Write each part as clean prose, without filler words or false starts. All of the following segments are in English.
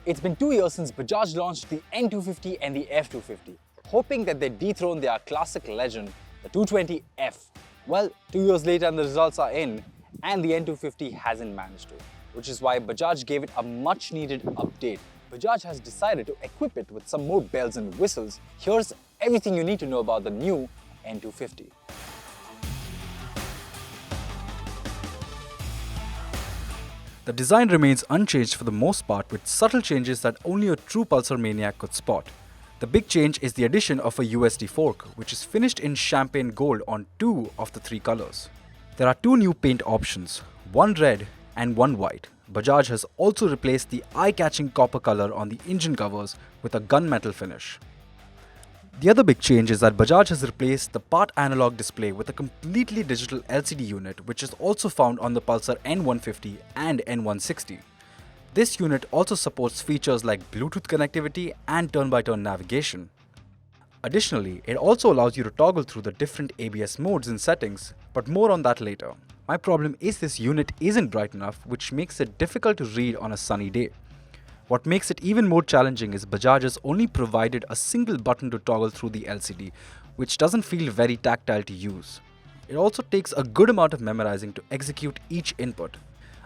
It's been 2 years since Bajaj launched the N250 and the F250, hoping that they dethrone their classic legend, the 220F. Well, 2 years later and the results are in, and the N250 hasn't managed to, which is why Bajaj gave it a much needed update. Bajaj has decided to equip it with some more bells and whistles. Here's everything you need to know about the new N250. The design remains unchanged for the most part, with subtle changes that only a true Pulsar maniac could spot. The big change is the addition of a USD fork, which is finished in champagne gold on 2 of the 3 colors. There are 2 new paint options, one red and one white. Bajaj has also replaced the eye-catching copper color on the engine covers with a gunmetal finish. The other big change is that Bajaj has replaced the part analog display with a completely digital LCD unit, which is also found on the Pulsar N150 and N160. This unit also supports features like Bluetooth connectivity and turn-by-turn navigation. Additionally, it also allows you to toggle through the different ABS modes in settings, but more on that later. My problem is this unit isn't bright enough, which makes it difficult to read on a sunny day. What makes it even more challenging is Bajaj has only provided a single button to toggle through the LCD, which doesn't feel very tactile to use. It also takes a good amount of memorizing to execute each input.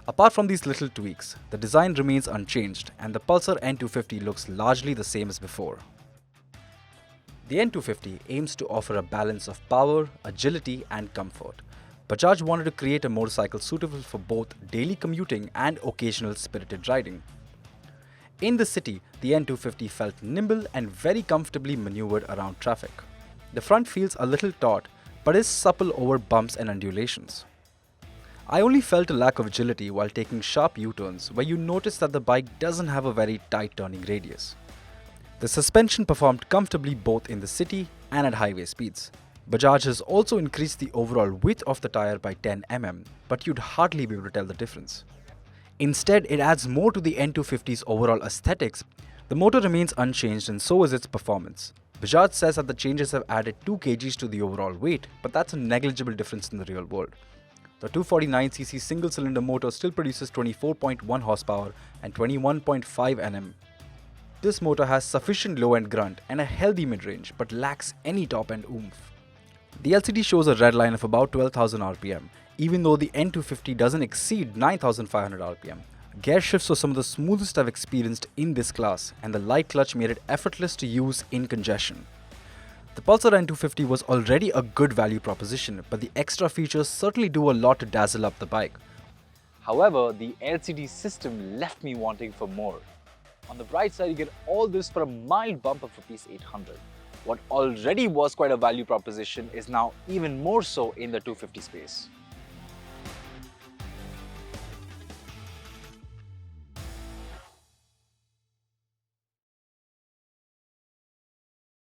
Apart from these little tweaks, the design remains unchanged and the Pulsar N250 looks largely the same as before. The N250 aims to offer a balance of power, agility and comfort. Bajaj wanted to create a motorcycle suitable for both daily commuting and occasional spirited riding. In the city, the N250 felt nimble and very comfortably maneuvered around traffic. The front feels a little taut, but is supple over bumps and undulations. I only felt a lack of agility while taking sharp U-turns, where you notice that the bike doesn't have a very tight turning radius. The suspension performed comfortably both in the city and at highway speeds. Bajaj has also increased the overall width of the tire by 10 mm, but you'd hardly be able to tell the difference. Instead, it adds more to the N250's overall aesthetics. The motor remains unchanged and so is its performance. Bajaj says that the changes have added 2 kgs to the overall weight, but that's a negligible difference in the real world. The 249cc single-cylinder motor still produces 24.1 horsepower and 21.5 Nm. This motor has sufficient low-end grunt and a healthy mid-range, but lacks any top-end oomph. The LCD shows a red line of about 12,000 rpm, even though the N250 doesn't exceed 9,500 rpm. Gear shifts were some of the smoothest I've experienced in this class, and the light clutch made it effortless to use in congestion. The Pulsar N250 was already a good value proposition, but the extra features certainly do a lot to dazzle up the bike. However, the LCD system left me wanting for more. On the bright side, you get all this for a mild bump of ₹800. What already was quite a value proposition is now even more so in the 250 space.